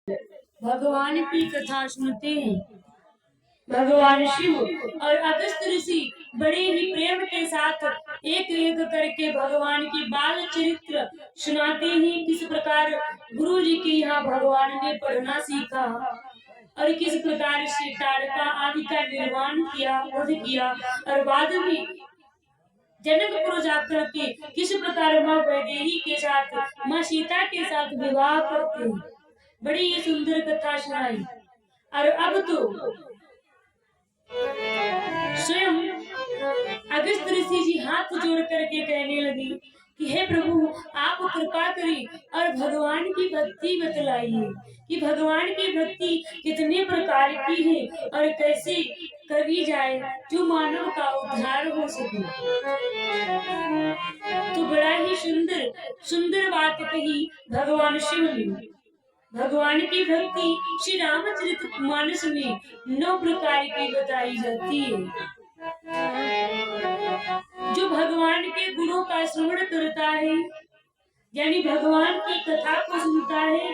भगवान की कथा सुनते हैं। भगवान शिव और अगस्त ऋषि बड़े ही प्रेम के साथ एक एक करके भगवान की बाल चरित्र सुनाते हैं। किस प्रकार गुरु जी के यहाँ भगवान ने पढ़ना सीखा और किस प्रकार से तारका आदि का निर्माण किया, वध किया, और बाद में जनकपुर जाकर के किस प्रकार माँ वैदेही के साथ, माँ सीता के साथ विवाह करते हैं। बड़ी ही सुंदर कथा सुनाई। और अब तो स्वयं अगस्त ऋषि जी हाथ जोड़ करके कहने लगी कि हे प्रभु, आप कृपा करिए और भगवान की भक्ति बतलाइए कि भगवान की भक्ति कितने प्रकार की है और कैसे करी जाए जो मानव का उद्धार हो सके। तो बड़ा ही सुंदर सुंदर बात कही भगवान शिव ने। भगवान की भक्ति श्री रामचरितमानस में 9 प्रकार की बताई जाती है। जो भगवान के गुणों का श्रवण करता है, यानी भगवान की कथा को सुनता है,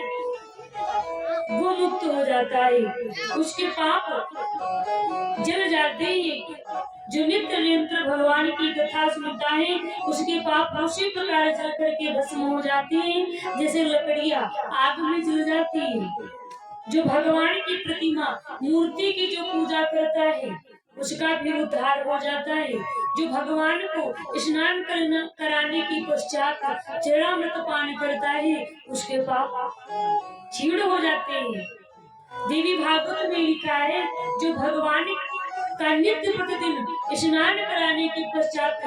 वो मुक्त हो जाता है, उसके पाप जल जाते हैं। जो नित्य निरंतर भगवान की कथा सुनता है, उसके पाप उसी प्रकार जल करके भस्म हो जाते हैं जैसे लकड़ियां आग में जल जाती है। जो भगवान की प्रतिमा मूर्ति की जो पूजा करता है, उसका भी उद्धार हो जाता है। जो भगवान को स्नान कराने के पश्चात चरणामृत पान करता है, उसके पाप क्षीण हो जाते हैं। देवी भागवत में लिखा है, जो भगवान का नित्य प्रतिदिन स्नान कराने के पश्चात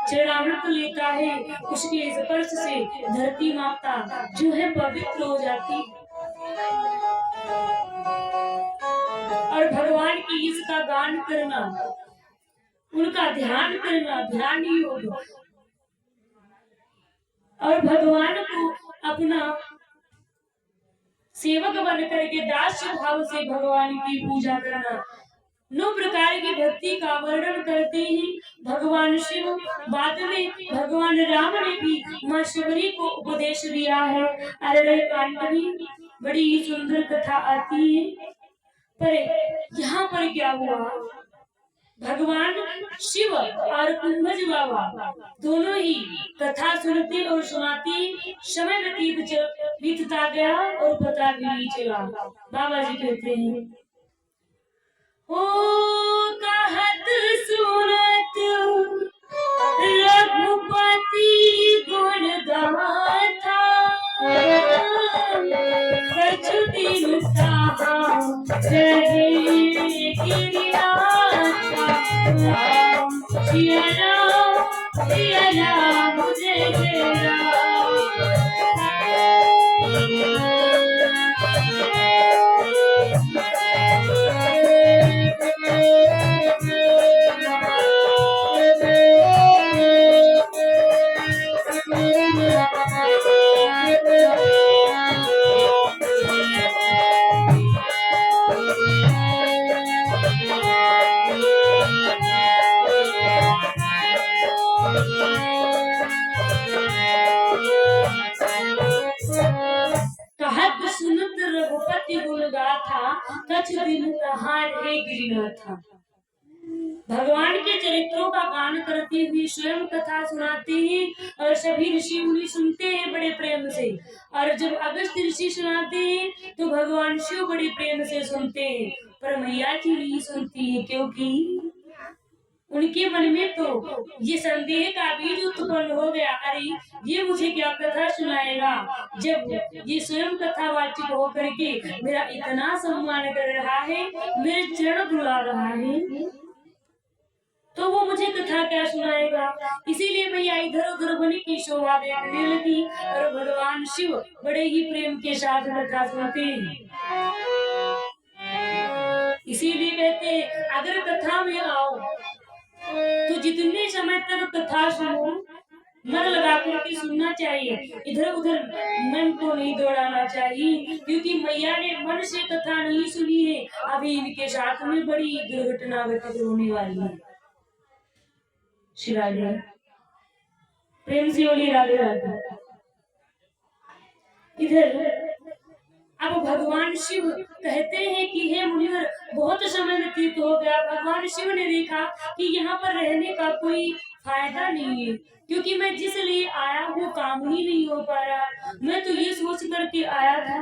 चरणामृत लेता है, उसके स्पर्श से धरती माता जो है पवित्र हो जाती। और भगवान की इसका गान करना, उनका ध्यान करना ध्यान ही होगा। और भगवान को अपना सेवक बन करके दास भाव से भगवान की पूजा करना, 9 प्रकार की भक्ति का वर्णन करते हैं भगवान शिव। बाद में भगवान राम ने भी माँ शबरी को उपदेश दिया है। अरण्य कांड में बड़ी ही सुंदर कथा आती है। पर यहाँ पर क्या हुआ, भगवान शिव और कुंभज बाबा दोनों ही कथा सुनते और सुनाते समय बीतता गया और पता भी नहीं चला। बाबा जी कहते हैं, ओ कहत सुनत रघुपति गुण गाथा, कछु दिन सहा रहे गिरिनाथा, सिया राम जय जय राम। कहत सुनत रघुपति गुण गाथा, कछु दिन सहा रहे गिरिनाथा। भगवान के चरित्रों का गान करते हुए स्वयं कथा सुनाते हैं और सभी ऋषि मुनि सुनते हैं बड़े प्रेम से। और जब अगस्त ऋषि सुनाते हैं तो भगवान शिव बड़े प्रेम से सुनते हैं, पर मैया जी नहीं सुनती है, क्योंकि उनके मन में तो ये संदेह का बीज उत्पन्न हो गया, अरे ये मुझे क्या कथा सुनाएगा, जब ये स्वयं कथावाचक होकर के मेरा इतना सम्मान कर रहा है, मेरे चरण धुला रहा है, तो वो मुझे कथा क्या सुनाएगा। इसीलिए मैया इधर उधर बनी की शोभा देखने लगी और भगवान शिव बड़े ही प्रेम के साथ कथा सुनते हैं। इसीलिए कहते अगर कथा में आओ तो जितने समय तक कथा सुनो मन लगा करके सुनना चाहिए, इधर उधर मन को नहीं दौड़ाना चाहिए, क्योंकि मैया ने मन से कथा नहीं सुनी है, अभी इनके साथ में बड़ी दुर्घटना घटित होने वाली है। शिवाजी प्रेम से बोली राधे राधे। इधर अब भगवान भगवान शिव कहते हैं कि हे मुनिवर, बहुत समय व्यतीत हो गया। भगवान शिव ने देखा कि यहाँ पर रहने का कोई फायदा नहीं है, क्योंकि मैं जिस लिए आया वो काम ही नहीं हो पा रहा। मैं तो ये सोच करके आया था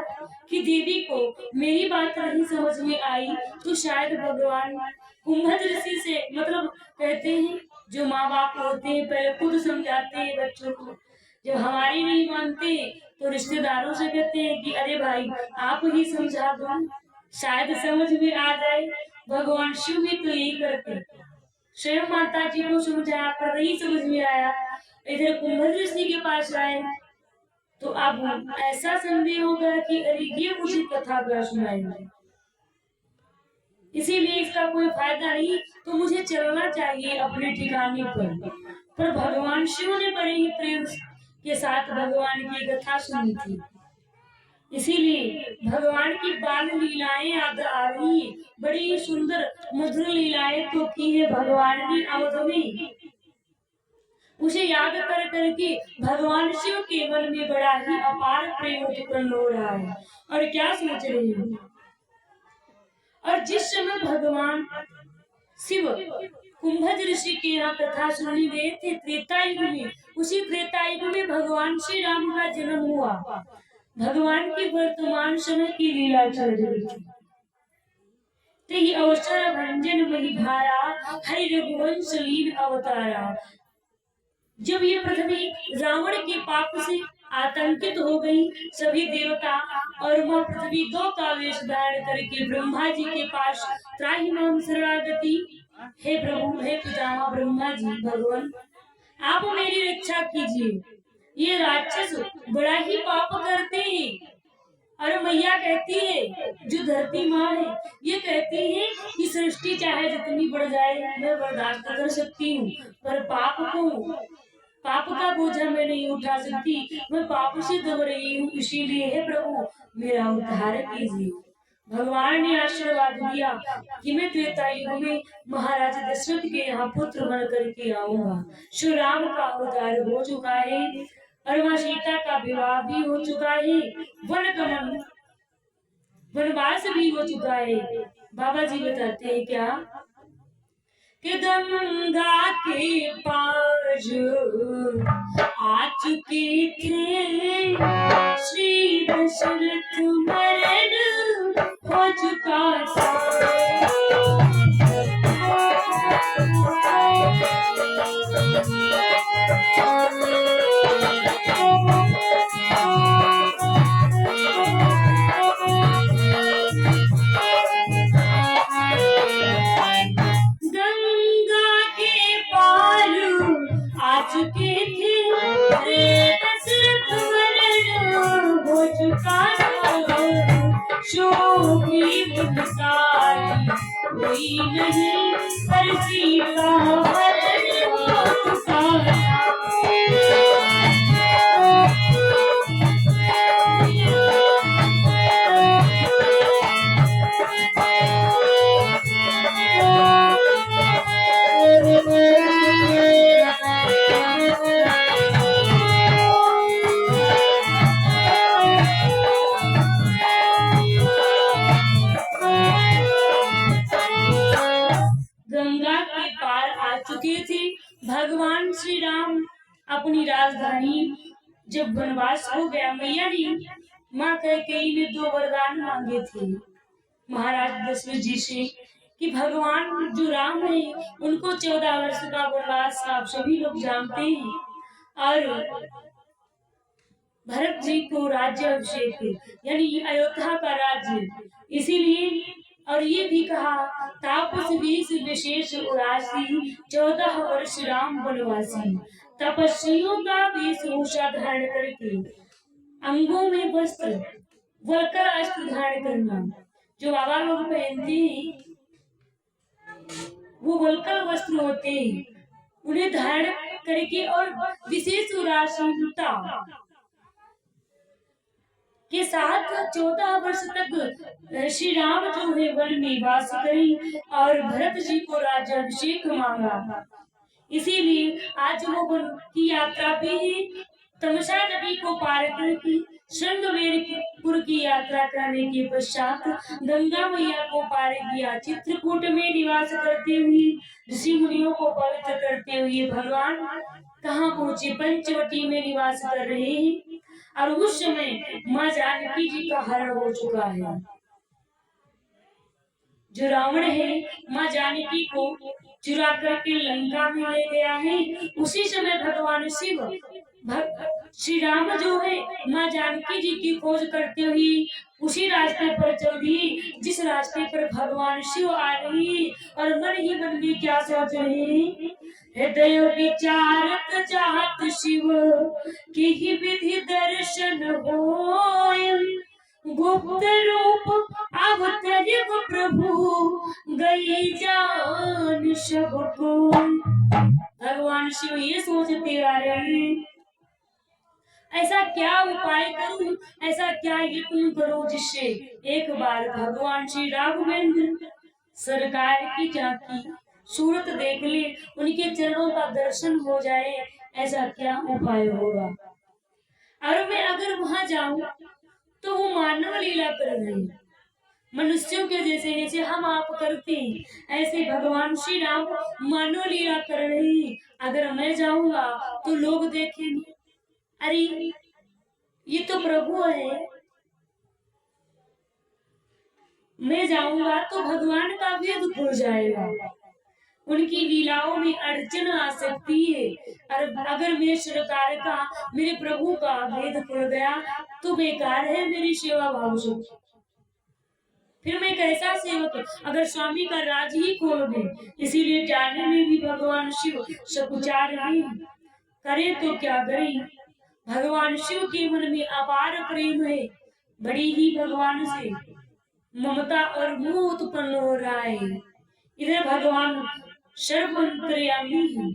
कि देवी को मेरी बात नहीं समझ में आई तो शायद भगवान कुंभज ऋषि से, मतलब कहते हैं जो माँ बाप होते हैं पहले खुद समझाते हैं बच्चों को, जब हमारी नहीं मानते तो रिश्तेदारों से कहते हैं कि अरे भाई आप ही समझा दो, शायद समझ में आ जाए। भगवान शिव भी तो यही करते, स्वयं माता जी को समझाया पर नहीं समझ में आया, इधर कुंभज ऋषि के पास आए तो अब ऐसा संदेह होगा कि अरे ये मुझे कथा क्या सुनाएंगे, इसीलिए इसका कोई फायदा नहीं, तो मुझे चलना चाहिए अपने ठिकाने पर भगवान शिव ने बड़े ही प्रेम के साथ भगवान की कथा सुनी थी, इसीलिए भगवान की बाल लीलाएं याद आ रही है। बड़ी सुंदर मधुर लीलाएं तो की है भगवान ने अवध में, उसे याद कर करके भगवान शिव के मन में बड़ा ही अपार प्रेम उत्पन्न हो रहा है। और क्या सोच रहे हैं, और जिस समय भगवान शिव कुंभज ऋषि के यहाँ कथा सुनने गए थे त्रेता युग में, उसी त्रेता युग में भगवान श्री राम का जन्म हुआ। भगवान की वर्तमान समय की लीला चल रही थी। ते अवसर भंजन मही धारा, हरि रघुवंश लीन अवतारा। जब ये पृथ्वी रावण के पाप से आतंकित हो गई, सभी देवता और माँ पृथ्वी दो का वेश धारण करके ब्रह्मा जी के पास त्राहि माम शरणागति, हे प्रभु हे पितामह ब्रह्मा जी, भगवान आप मेरी रक्षा कीजिए, ये राक्षस बड़ा ही पाप करते हैं। और मैया कहती है, जो धरती माँ है, ये कहती है कि सृष्टि चाहे जितनी बढ़ जाए मैं बर्दाश्त कर सकती हूँ, पर पाप का बोझा मैं नहीं उठा सकती, मैं पाप से दब रही हूँ, इसीलिए हे प्रभु मेरा उद्धार कीजिए। भगवान ने आशीर्वाद दिया कि मैं त्रेता युग में महाराज दशरथ के यहाँ पुत्र बन करके आऊंगा। श्री राम का अवतार हो चुका है और माँ सीता का विवाह भी हो चुका है, वनवास भी हो चुका है। बाबा जी बताते हैं क्या कि गंगा के पार आ चुके थे श्री दशरथ, मरण हो चुका चुके थे दशरथ, मरण हो चुका शोभी मुस्कान कोई नहीं, पर सीता मरण हो चुका। भगवान श्री राम अपनी राजधानी जब वनवास हो गया, मैया ने माँ कैकेयी ने दो वरदान मांगे थे महाराज दशरथ जी से कि भगवान जो राम है उनको 14 वर्ष का वनवास आप सभी लोग जानते हैं, और भरत जी को राज्य अभिषेक यानी अयोध्या का राज्य, इसीलिए और ये भी कहा तापस 20 विशेष उदासी, 14 वर्ष राम वनवासी। तपस्वियों का वेशभूषा धारण करके अंगों में वस्त्र वलकर अस्त्र धारण करना, जो बाबा लोग पहनते हैं वो वलकर वस्त्र होते हैं, उन्हें धारण करके और विशेष उदासीनता के साथ 14 वर्ष तक श्री राम जो है वन में वास करी और भरत जी को राज्याभिषेक मांगा। इसीलिए आज वो वन की यात्रा भी है तमसा नदी को पार करके श्रृंगवेरपुर की यात्रा करने के पश्चात गंगा मैया को पार किया। चित्रकूट में निवास करते हुए ऋषि मुनियों को पवित्र करते हुए भगवान कहाँ पहुँचे? पंचवटी में निवास कर रहे हैं। और उस समय माँ जानकी जी का हरण हो चुका है। जो रावण है माँ जानकी को चुरा करके लंका में ले गया है। उसी समय भगवान शिव श्री राम जो है माँ जानकी जी की खोज करते हुए उसी रास्ते पर चल दिए जिस रास्ते पर भगवान शिव आ रहे हैं। और मन ही मन में क्या सोच रहे हैं? हृदय विचारक चाहत शिव की ही विधि दर्शन होय। गुप्त रूप अवतरिव प्रभु गई जान सबको। भगवान शिव ये सोचते आ रहे हैं, ऐसा क्या उपाय करूं, ऐसा क्या यत्न करूं जिससे एक बार भगवान श्री राघवेंद्र सरकार की झांकी सूरत देख ले, उनके चरणों का दर्शन हो जाए। ऐसा क्या उपाय होगा? और मैं अगर वहां जाऊं तो वो मानव लीला कर रहे हैं, मनुष्यों के जैसे जैसे हम आप करते हैं ऐसे भगवान श्री राम मानव लीला कर रहे हैं। अगर मैं जाऊंगा तो लोग देखेंगे, अरे ये तो प्रभु है। मैं जाऊंगा तो भगवान का वेद खुल जाएगा, उनकी लीलाओं में अड़चन आ सकती है। और अगर मेरे सरकार का, मेरे प्रभु का वेद खुल गया तो बेकार है मेरी सेवा भाव से। फिर मैं कैसा सेवक? अगर स्वामी का राज ही खोल दे। इसीलिए जाने में भी भगवान शिव सकुचार नहीं करे तो क्या करे। भगवान शिव के मन में अपार प्रेम है, बड़ी ही भगवान से ममता और मोह उत्पन्न हो रहा है। इधर भगवान सर्वंतर्यामी है,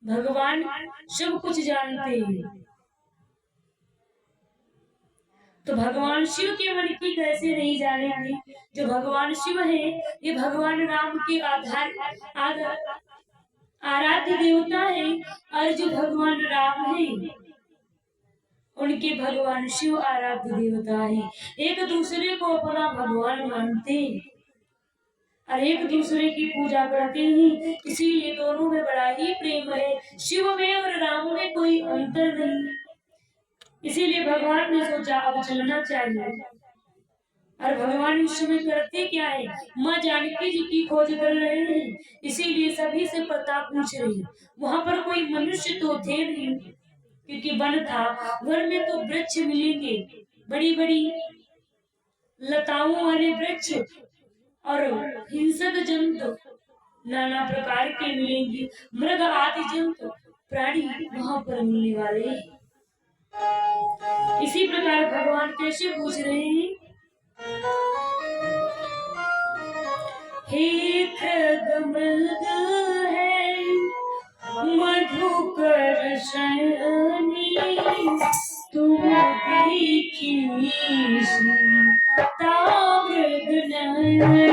भगवान सब कुछ जानते हैं। तो भगवान शिव के मन की कैसे नहीं जानेंगे? जो भगवान शिव है ये भगवान राम के आराध्य देवता है। और जो भगवान राम है उनके भगवान शिव आराध्य देवता है। एक दूसरे को अपना भगवान मानते और एक दूसरे की पूजा करते हैं। इसीलिए दोनों में बड़ा ही प्रेम है। शिव में और राम में कोई अंतर नहीं। इसीलिए भगवान ने सोचा अब चलना चाहिए। और भगवान उस समय करते क्या है? माँ जानकी जी की खोज कर रहे हैं, इसीलिए सभी से पता पूछ रहे हैं। वहां पर कोई मनुष्य तो थे नहीं, क्योंकि वन था। वन में तो वृक्ष मिलेंगे, बड़ी बड़ी लताओं वाले वृक्ष, और हिंसक जंतु नाना प्रकार के मिलेंगे। मृग आदि जंतु प्राणी वहां पर मिलने वाले हैं। इसी प्रकार भगवान कैसे पूछ रहे हैं? हे खगमृग है मधुकर शयनी, तुम देखी सीता मृग नयनी।